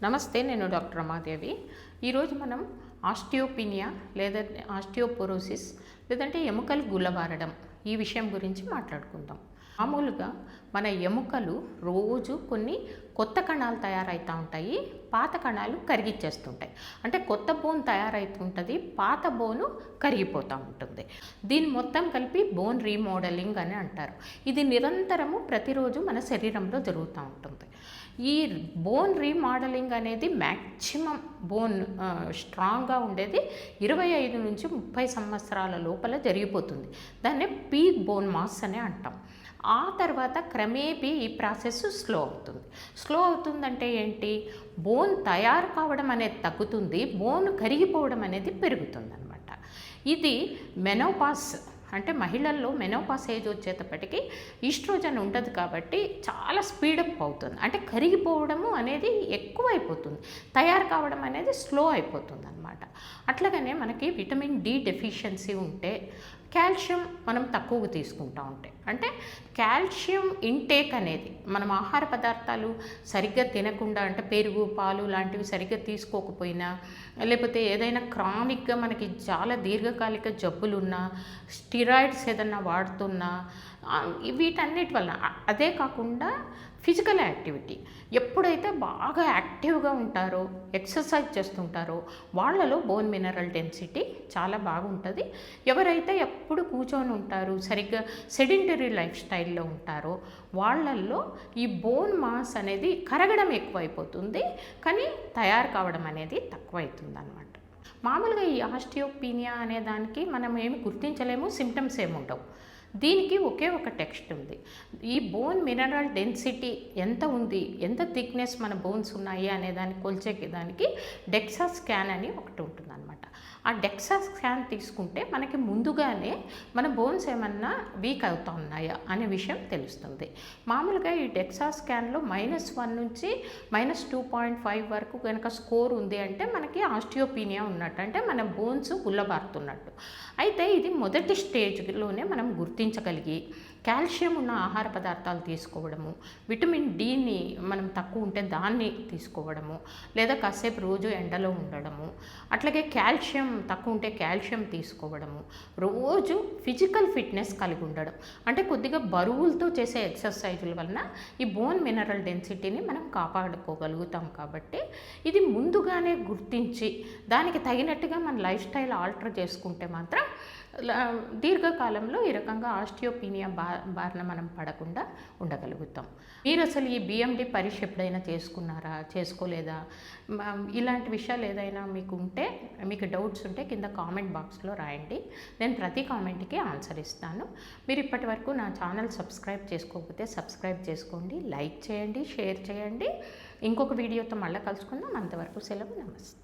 నమస్తే, నేను డాక్టర్ రమాదేవి. ఈరోజు మనం ఆస్టియోపినియా లేదా ఆస్టియోపోరోసిస్ లేదంటే ఎముకలు గుల్లబారడం ఈ విషయం గురించి మాట్లాడుకుందాం. మామూలుగా మన ఎముకలు రోజు కొన్ని కొత్త కణాలు తయారవుతూ ఉంటాయి, పాత కణాలు కరిగిచ్చేస్తుంటాయి. అంటే కొత్త బోన్ తయారవుతుంటుంది, పాత బోను కరిగిపోతూ ఉంటుంది. దీన్ని మొత్తం కలిపి బోన్ రీమోడలింగ్ అని అంటారు. ఇది నిరంతరము ప్రతిరోజు మన శరీరంలో జరుగుతూ ఉంటుంది. ఈ బోన్ రీమోడలింగ్ అనేది మ్యాక్సిమం బోన్ స్ట్రాంగ్గా ఉండేది 25 నుంచి 30 సంవత్సరాల లోపల జరిగిపోతుంది. దాన్నే పీక్ బోన్ మాస్ అని అంటాం. ఆ తర్వాత క్రమేపీ ఈ ప్రాసెస్ స్లో అవుతుందంటే ఏంటి, బోన్ తయారు కావడం అనేది తగ్గుతుంది, బోన్ కరిగిపోవడం అనేది పెరుగుతుంది అనమాట. ఇది మెనోపాస్ అంటే మహిళల్లో మెనోపాస్ ఏజ్ వచ్చేటప్పటికి ఈస్ట్రోజన్ ఉండదు కాబట్టి చాలా స్పీడప్ అవుతుంది. అంటే కరిగిపోవడము అనేది ఎక్కువైపోతుంది, తయారు కావడం అనేది స్లో అయిపోతుంది అనమాట. అట్లాగనే మనకి విటమిన్ డి డెఫిషియన్సీ ఉంటే, కాల్షియం మనం తక్కువగా తీసుకుంటూ ఉంటాయి. అంటే కాల్షియం ఇంటేక్ అనేది మనం ఆహార పదార్థాలు సరిగ్గా తినకుండా, అంటే పెరుగు పాలు లాంటివి సరిగ్గా తీసుకోకపోయినా, లేకపోతే ఏదైనా క్రానిక్గా మనకి చాలా దీర్ఘకాలిక జబ్బులున్నా, స్టిరాయిడ్స్ ఏదన్నా వాడుతున్నా, వీటన్నిటి వల్ల, అదే కాకుండా ఫిజికల్ యాక్టివిటీ ఎప్పుడైతే బాగా యాక్టివ్గా ఉంటారో, ఎక్సర్సైజ్ చేస్తుంటారో వాళ్ళలో బోన్ మినరల్ డెన్సిటీ చాలా బాగుంటుంది. ఎవరైతే ఎప్పుడు కూర్చొని ఉంటారో, సరిగ్గా సెడెంటరీ లైఫ్ స్టైల్లో ఉంటారో వాళ్ళల్లో ఈ బోన్ మాస్ అనేది కరగడం ఎక్కువైపోతుంది, కానీ తయారు కావడం అనేది తక్కువైతుంది అన్నమాట. మామూలుగా ఈ ఆస్టియోపీనియా అనే దానికి మనం ఏమి గుర్తించలేము, సిమ్టమ్స్ ఏమి ఉండవు. దీనికి ఒకే ఒక టెక్స్ట్ ఉంది. ఈ బోన్ మినరల్ డెన్సిటీ ఎంత ఉంది, ఎంత థిక్నెస్ మన బోన్స్ ఉన్నాయి అనే దాన్ని కొలిచే దానికి డెక్సా స్కాన్ అని ఒకటి ఉంటుంది అనమాట. ఆ డెక్సా స్కాన్ తీసుకుంటే మనకి ముందుగానే మన బోన్స్ ఏమన్నా వీక్ అవుతా ఉన్నాయా అనే విషయం తెలుస్తుంది. మామూలుగా ఈ డెక్సా స్కాన్లో -1 నుంచి -2.5 వరకు కనుక స్కోర్ ఉంది అంటే మనకి ఆస్టియోపీనియా ఉన్నట్టు, అంటే మన బోన్స్ గుల్లబారుతున్నట్టు. అయితే ఇది మొదటి స్టేజ్లోనే మనం గుర్తించగలిగి కాల్షియం ఉన్న ఆహార పదార్థాలు తీసుకోవడము, విటమిన్ డిని మనం తక్కువ ఉంటే దాన్ని తీసుకోవడము, లేదా కాసేపు రోజు ఎండలో ఉండడము, అట్లాగే కాల్షియం తక్కువ ఉంటే కాల్షియం తీసుకోవడము, రోజు ఫిజికల్ ఫిట్నెస్ కలిగి ఉండడం, అంటే కొద్దిగా బరువులతో చేసే ఎక్సర్సైజుల వలన ఈ బోన్ మినరల్ డెన్సిటీని మనం కాపాడుకోగలుగుతాం. కాబట్టి ఇది ముందుగానే గుర్తించి దానికి తగినట్టుగా మన లైఫ్ స్టైల్ ఆల్టర్ చేసుకుంటే మాత్రం దీర్ఘకాలంలో ఈ రకంగా ఆస్టియోపీనియా బారిన మనం పడకుండా ఉండగలుగుతాం. మీరు అసలు ఈ బిఎండి పరీక్ష ఎప్పుడైనా చేసుకున్నారా, చేసుకోలేదా, ఇలాంటి విషయాలు ఏదైనా మీకు ఉంటే, మీకు డౌట్స్ ఉంటే కింద కామెంట్ బాక్స్లో రాయండి. నేను ప్రతి కామెంట్కి ఆన్సర్ ఇస్తాను. మీరు ఇప్పటి వరకు నా ఛానల్ సబ్స్క్రైబ్ చేసుకోకపోతే సబ్స్క్రైబ్ చేసుకోండి, లైక్ చేయండి, షేర్ చేయండి. ఇంకొక వీడియోతో మళ్ళీ కలుసుకుందాం. అంతవరకు సెలవు, నమస్తే.